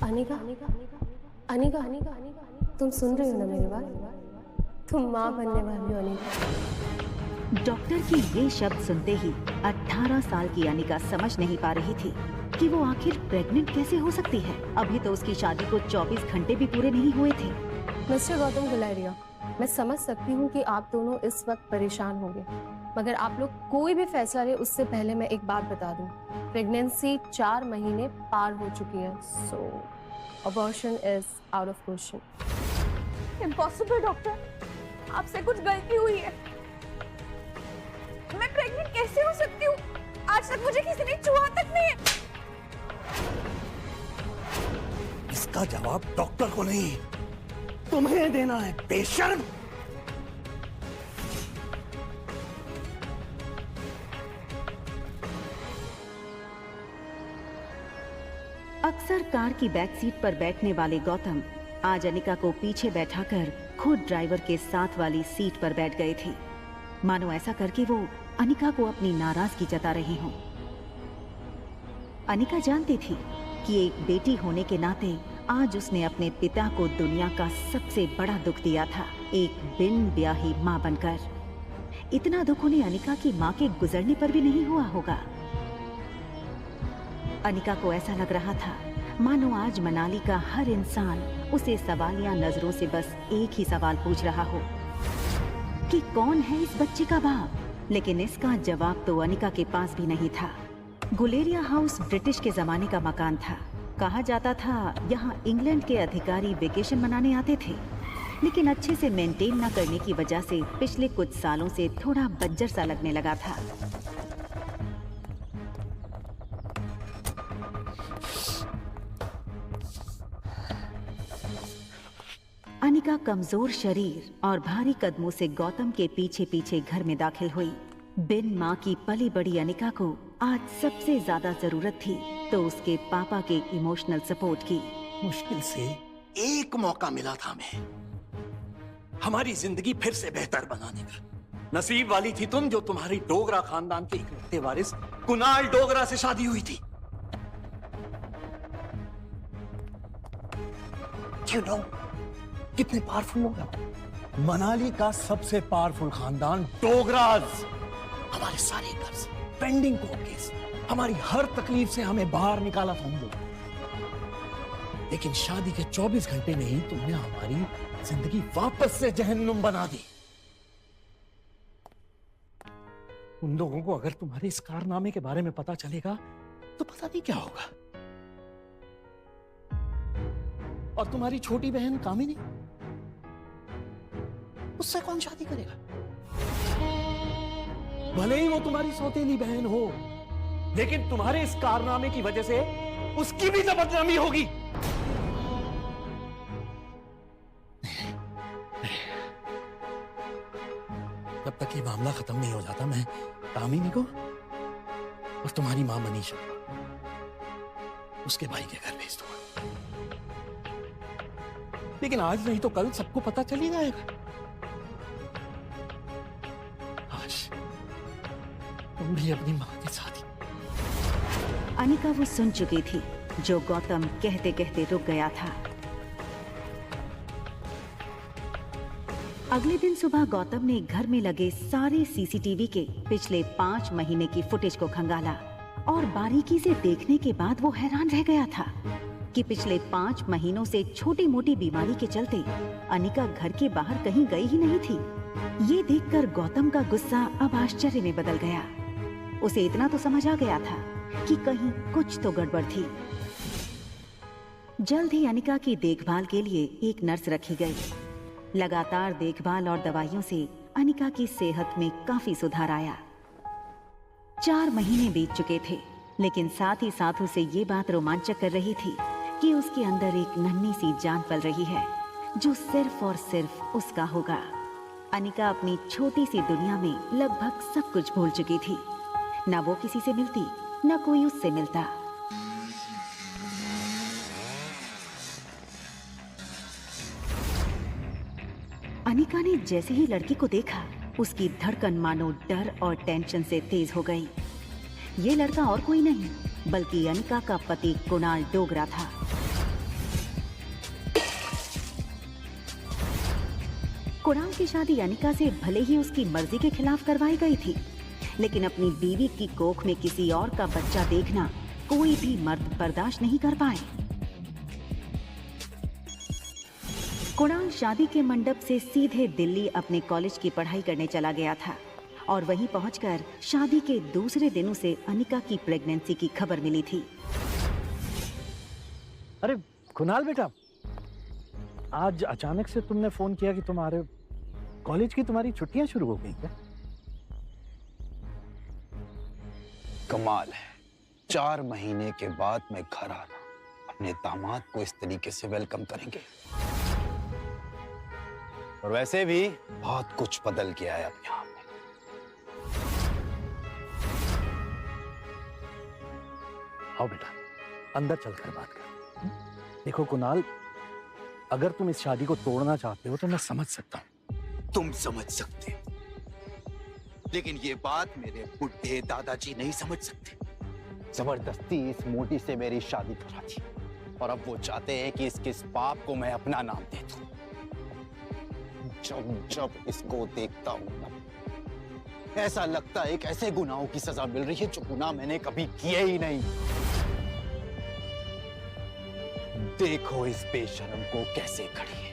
अनिका, अनिका, अनिका, तुम सुन रही हो ना मेरी बात? तुम माँ बनने वाली हो अनिका। डॉक्टर की ये शब्द सुनते ही 18 साल की अनिका समझ नहीं पा रही थी कि वो आखिर प्रेग्नेंट कैसे हो सकती है। अभी तो उसकी शादी को 24 घंटे भी पूरे नहीं हुए थे। मिस्टर गौतम गुलेरिया, मैं समझ सकती हूँ कि आप दोनों इस वक्त परेशान होंगे, मगर आप लोग कोई भी फैसला ले उससे पहले मैं एक बात बता दूं, प्रेगनेंसी 4 महीने पार हो चुकी है, so abortion is out of question. Impossible doctor, आपसे कुछ गलती हुई है। मैं प्रेग्नेंट कैसे हो सकती हूँ? आज तक मुझे किसी ने छुआ तक नहीं। इसका जवाब डॉक्टर को नहीं, तुम्हें देना है, बेशर्म। अक्सर कार की बैक सीट पर बैठने वाले गौतम आज अनिका को पीछे बैठाकर खुद ड्राइवर के साथ वाली सीट पर बैठ गए थे, मानो ऐसा करके वो अनिका को अपनी नाराजगी जता रहे हों। अनिका जानती थी कि एक बेटी होने के नाते आज उसने अपने पिता को दुनिया का सबसे बड़ा दुख दिया था, एक बिन ब्याही माँ बनकर। इतना दुख उन्हें अनिका की माँ के गुजरने पर भी नहीं हुआ होगा। अनिका को ऐसा लग रहा था मानो आज मनाली का हर इंसान उसे सवालिया नजरों से बस एक ही सवाल पूछ रहा हो कि कौन है इस बच्चे का बाप। लेकिन इसका जवाब तो अनिका के पास भी नहीं था। गुलेरिया हाउस ब्रिटिश के जमाने का मकान था। कहा जाता था यहाँ इंग्लैंड के अधिकारी वेकेशन मनाने आते थे, लेकिन अच्छे से मेंटेन न करने की वजह से पिछले कुछ सालों से थोड़ा बंजर सा लगने लगा था। अनिका कमजोर शरीर और भारी कदमों से गौतम के पीछे पीछे घर में दाखिल हुई। बिन माँ की पली बड़ी अनिका को आज सबसे ज्यादा जरूरत थी तो उसके पापा के इमोशनल सपोर्ट की। मुश्किल से एक मौका मिला था हमें हमारी जिंदगी फिर से बेहतर बनाने का। नसीब वाली थी तुम जो तुम्हारी डोगरा खानदान के इकलौते वारिस कुणाल डोगरा से शादी हुई थी। You know, कितने पावरफुल लोग हैं। मनाली का सबसे पावरफुल खानदान डोगराज। हमारे सारे कर्ज, पेंडिंग कोर्ट केस, हमारी हर तकलीफ से हमें बाहर निकाला था उन लोगों। लेकिन शादी के 24 घंटे में ही तुमने हमारी जिंदगी वापस से जहन्नुम बना दी। उन लोगों को अगर तुम्हारे इस कारनामे के बारे में पता चलेगा तो पता नहीं क्या होगा। और तुम्हारी छोटी बहन कामिनी, उससे कौन शादी करेगा? भले ही वो तुम्हारी सौतेली बहन हो, लेकिन तुम्हारे इस कारनामे की वजह से उसकी भी तो बदनामी होगी। जब तक ये मामला खत्म नहीं हो जाता मैं कामिनी को और तुम्हारी मां मनीषा उसके भाई के घर भेज दूंगा। लेकिन आज नहीं तो कल सबको पता चल ही जाएगा। आज तुम भी अपनी मां के साथ ही। अनिका वो सुन चुकी थी जो गौतम कहते कहते रुक गया था। अगले दिन सुबह गौतम ने घर में लगे सारे सीसीटीवी के पिछले 5 महीने की फुटेज को खंगाला और बारीकी से देखने के बाद वो हैरान रह गया था कि पिछले 5 महीनों से छोटी मोटी बीमारी के चलते अनिका घर के बाहर कहीं गई ही नहीं थी। ये देखकर गौतम का गुस्सा अब आश्चर्य में बदल गया। उसे इतना तो समझ आ गया था कि कहीं कुछ तो गड़बड़ थी। जल्द ही अनिका की देखभाल के लिए एक नर्स रखी गई। लगातार देखभाल और दवाइयों से अनिका की सेहत में काफी सुधार आया। 4 महीने बीत चुके थे, लेकिन साथ ही साथ उसे ये बात रोमांचक कर रही थी कि उसके अंदर एक नन्ही सी जान पल रही है जो सिर्फ और सिर्फ उसका होगा। अनिका अपनी छोटी सी दुनिया में लगभग सब कुछ भूल चुकी थी। न वो किसी से मिलती, न कोई उससे मिलता। अनिका ने जैसे ही लड़की को देखा, उसकी धड़कन मानो डर और टेंशन से तेज हो गई। ये लड़का और कोई नहीं बल्कि अनिका का पति कुणाल डोगरा था। कुणाल की शादी अनिका से भले ही उसकी मर्जी के खिलाफ करवाई गई थी, लेकिन अपनी बीवी की कोख में किसी और का बच्चा देखना कोई भी मर्द बर्दाश्त नहीं कर पाए। कुणाल शादी के मंडप से सीधे दिल्ली अपने कॉलेज की पढ़ाई करने चला गया था और वहीं पहुंचकर शादी के दूसरे दिन उसे अनिका की प्रेगनेंसी की खबर मिली थी। अरे कुणाल बेटा, आज अचानक से तुमने फोन किया कि तुम्हारे कॉलेज की तुम्हारी छुट्टियां शुरू हो गई क्या? कमाल है, 4 महीने के बाद मैं घर आना, अपने दामाद को इस तरीके से वेलकम करेंगे। और वैसे भी बहुत कुछ बदल गया है अब यहाँ पे। आओ बेटा, अंदर चलकर बात कर। देखो कुणाल, अगर तुम इस शादी को तोड़ना चाहते हो तो मैं समझ सकता हूँ। तुम समझ सकते हो, लेकिन ये बात मेरे बुढ़े दादाजी नहीं समझ सकते। जबरदस्ती इस मोटी से मेरी शादी करा दी और अब वो चाहते हैं कि इसके इस पाप को मैं अपना नाम दे दूं। जब जब इसको देखता हूं ना, ऐसा लगता है कि ऐसे गुनाहों की सजा मिल रही है जो गुनाह मैंने कभी किए ही नहीं। देखो इस बेशरम को कैसे खड़ी है।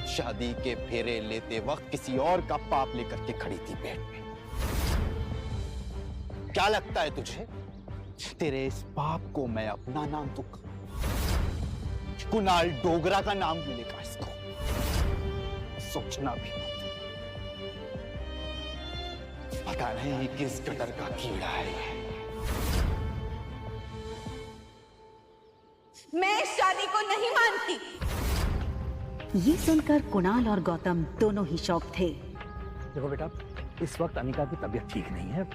शादी के फेरे लेते वक्त किसी और का पाप लेकर के खड़ी थी पेट में। क्या लगता है तुझे, तेरे इस पाप को मैं अपना नाम दूंगा? कुणाल डोगरा का नाम मिलेगा इसको, सोचना भी मत। पता नहीं किस गटर का कीड़ा है ये। मैं इस शादी को नहीं मानती। ये सुनकर कुणाल और गौतम दोनों ही शॉक थे। देखो बेटा, इस वक्त अनिका की तबीयत ठीक नहीं है,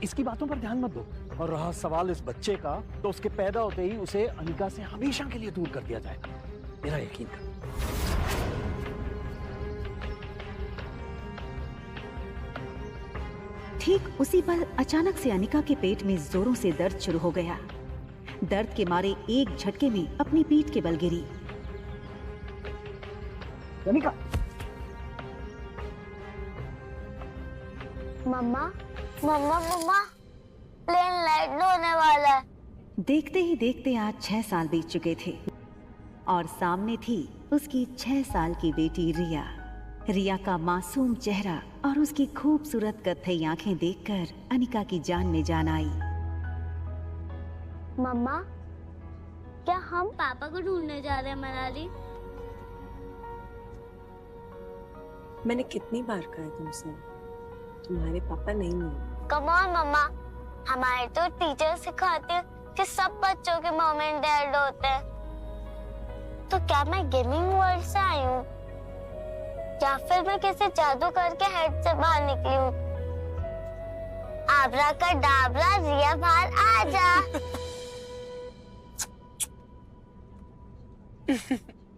इसकी बातों पर ध्यान मत दो। और रहा सवाल इस बच्चे का, तो उसके पैदा होते ही उसे अनिका से हमेशा के लिए दूर कर दिया जाएगा, मेरा यकीन कर। ठीक उसी पल अचानक से अनिका के पेट में जोरों से दर्द शुरू हो गया। दर्द के मारे एक झटके में अपनी पीठ के बल गिरी। अनिका, मम्मा मम्मा मम्मा, प्लेन लैंड होने वाला है। देखते ही देखते आज 6 साल बीत चुके थे और सामने थी उसकी 6 साल की बेटी रिया। रिया का मासूम चेहरा और उसकी खूबसूरत कत्थई आंखें देखकर अनिका की जान में जान आई। मम्मा, क्या हम पापा को ढूंढने जा रहे हैं मनाली? मैंने कितनी बार कहा है तुमसे, तुम्हारे पापा नहीं है। कम ऑन मम्मा, हमारे तो टीचर सिखाते हैं कि सब बच्चों के मॉम एंड डैड होते हैं। तो क्या मैं गेमिंग वर्ल्ड से आई हूँ, या फिर मैं किसी जादू करके हेड से बाहर निकली हूँ? आबरा का डाबरा, रिया बाहर आ जा।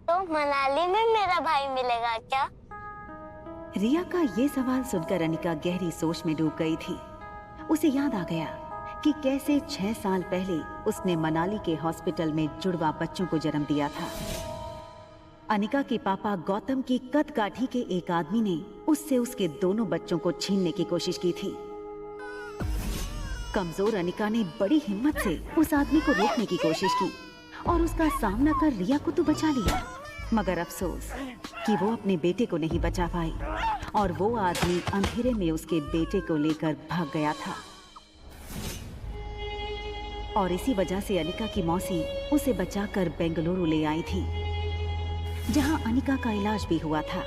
तो मनाली में मेरा भाई मिलेगा क्या? रिया का ये सवाल सुनकर अनिका गहरी सोच में डूब गई थी। उसे याद आ गया कि कैसे 6 साल पहले उसने मनाली के हॉस्पिटल में जुड़वा बच्चों को जन्म दिया था। अनिका के पापा गौतम की कद काठी के एक आदमी ने उससे उसके दोनों बच्चों को छीनने की कोशिश की थी। कमजोर अनिका ने बड़ी हिम्मत से उस आदमी को रोकने की कोशिश की और उसका सामना कर रिया को तो बचा लिया, मगर अफसोस कि वो अपने बेटे को नहीं बचा पाई और वो आदमी अंधेरे में उसके बेटे को लेकर भाग गया था। और इसी वजह से अनिका की मौसी उसे बचाकर बेंगलुरु ले आई थी, जहां अनिका का इलाज भी हुआ था।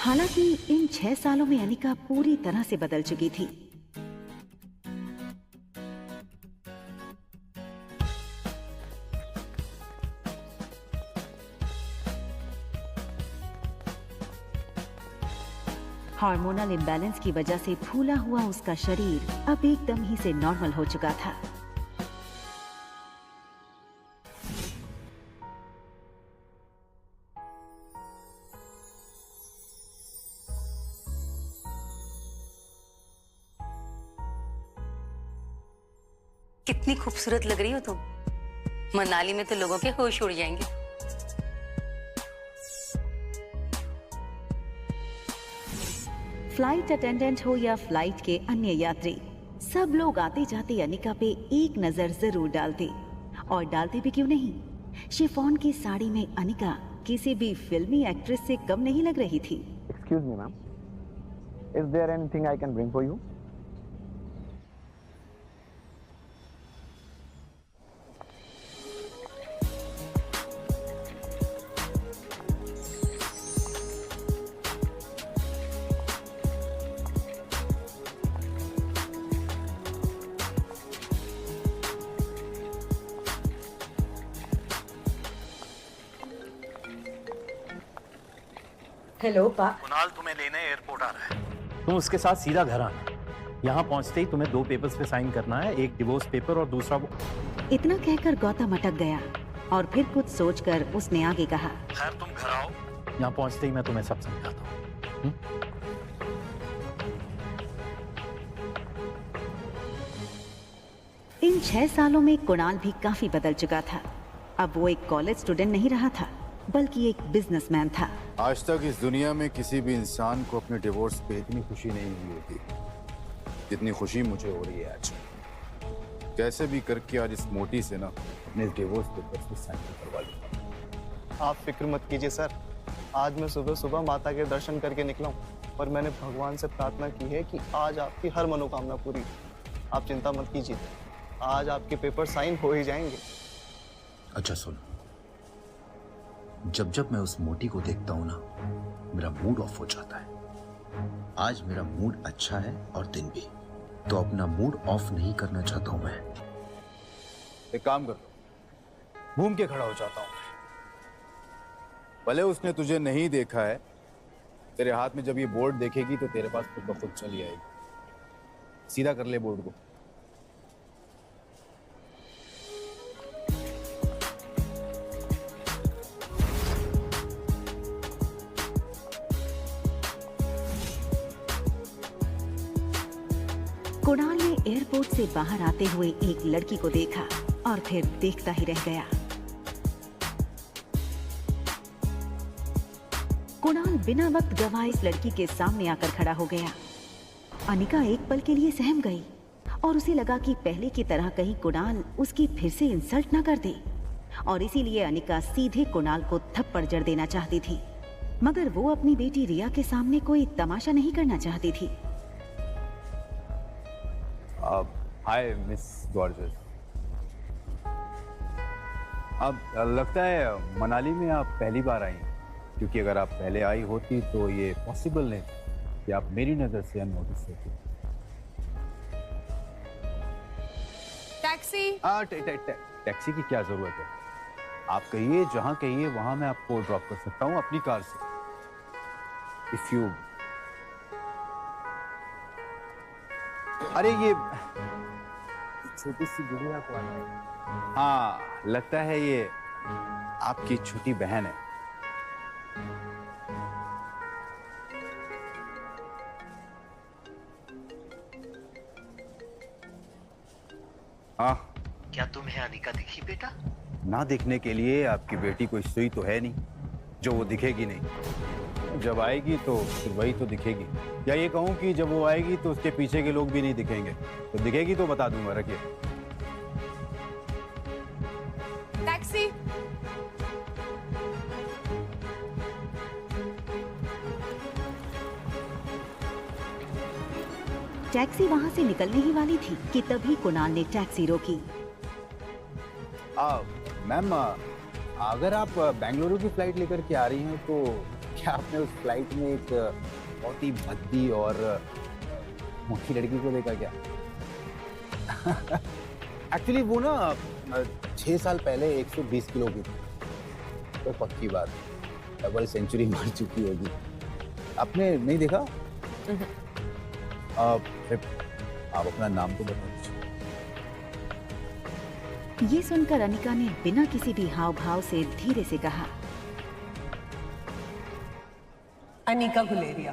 हालांकि इन 6 सालों में अनिका पूरी तरह से बदल चुकी थी। हार्मोनल इम्बैलेंस की वजह से फूला हुआ उसका शरीर अब एकदम ही से नॉर्मल हो चुका था। कितनी खूबसूरत लग रही हो तुम। मनाली में तो लोगों के होश उड़ जाएंगे। फ्लाइट अटेंडेंट हो या फ्लाइट के अन्य यात्री, सब लोग आते जाते अनिका पे एक नजर जरूर डालते, और डालते भी क्यों नहीं। शिफॉन की साड़ी में अनिका किसी भी फिल्मी एक्ट्रेस से कम नहीं लग रही थी। Excuse me, ma'am. Is there anything I can bring for you? Hello पा। कुणाल तुम्हें लेने एयरपोर्ट आ रहा है, तुम उसके साथ सीधा घर आना। यहाँ पहुँचते ही तुम्हें 2 पेपर्स पे साइन करना है, एक डिवोर्स पेपर और दूसरा वो। इतना कहकर गौतम अटक गया और फिर कुछ सोचकर उसने आगे कहा, खैर तुम घर आओ, यहाँ पहुँचते ही मैं तुम्हें सब समझाता हूँ। इन 6 सालों में कुणाल भी काफी बदल चुका था। अब वो एक कॉलेज स्टूडेंट नहीं रहा था, बल्कि एक बिजनेसमैन था। आज तक इस दुनिया में किसी भी इंसान को अपने डिवोर्स पे इतनी खुशी नहीं हुई होती जितनी खुशी मुझे हो रही है आज। कैसे भी करके आज इस मोटी से ना अपने डिवोर्स पेपर पे साइन करवा लूंगा। आप फिक्र मत कीजिए सर, आज मैं सुबह सुबह माता के दर्शन करके निकला हूँ और मैंने भगवान से प्रार्थना की है कि आज आपकी हर मनोकामना पूरी। आप चिंता मत कीजिए, आज आपके पेपर साइन हो ही जाएंगे। अच्छा सुन, जब जब मैं उस मोटी को देखता हूं ना, मेरा मूड ऑफ हो जाता है। आज मेरा मूड अच्छा है और दिन भी, तो अपना मूड ऑफ नहीं करना चाहता हूं मैं। एक काम कर, घूम के खड़ा हो जाता हूं। भले उसने तुझे नहीं देखा है, तेरे हाथ में जब ये बोर्ड देखेगी तो तेरे पास खुद ब खुद चली आएगी। सीधा कर ले बोर्ड को। कुणाल ने एयरपोर्ट से बाहर आते हुए एक लड़की को देखा और फिर देखता ही रह गया। कुणाल बिना वक्त गवाए इस लड़की के सामने आकर खड़ा हो गया। अनिका एक पल के लिए सहम गई और उसे लगा कि पहले की तरह कहीं कुणाल उसकी फिर से इंसल्ट ना कर दे, और इसीलिए अनिका सीधे कुणाल को थप्पड़ जड़ देना चाहती थी, मगर वो अपनी बेटी रिया के सामने कोई तमाशा नहीं करना चाहती थी। Hi miss gorgeous. अब लगता है मनाली में आप पहली बार आई हैं, क्योंकि अगर आप पहले आई होती तो ये पॉसिबल नहीं कि आप मेरी नजर से अननोटिस होती। टैक्सी। टैक्सी की क्या जरूरत है? आप कहिए, जहां कहिए वहां मैं आपको ड्रॉप कर सकता हूँ अपनी कार से। इफ यू अरे ये छोटी सी गुड़िया को आना है। हाँ, लगता है ये आपकी छोटी बहन है। हाँ, क्या तुम्हें अनिका दिखी बेटा? ना दिखने के लिए आपकी बेटी कोई सुई तो है नहीं जो वो दिखेगी नहीं। जब आएगी तो फिर वही तो दिखेगी, या ये कहूँ कि जब वो आएगी तो उसके पीछे के लोग भी नहीं दिखेंगे। तो दिखेगी तो बता दूंगा। रखिए। टैक्सी। टैक्सी वहां से निकलने ही वाली थी कि तभी कुणाल ने टैक्सी रोकी। मैम, अगर आप बेंगलुरु की फ्लाइट लेकर के आ रही हैं तो क्या आपने उस फ्लाइट में एक बहुत ही भद्दी और मोटी लड़की को देखा क्या? एक्चुअली वो ना 6 साल पहले 120 किलो की थी। तो पक्की बात, डबल सेंचुरी मार चुकी होगी। आपने नहीं देखा? आप अपना नाम तो बता दीजिए। ये सुनकर अनिका ने बिना किसी भी हाव भाव से धीरे से कहा, अनिका गुलेरिया।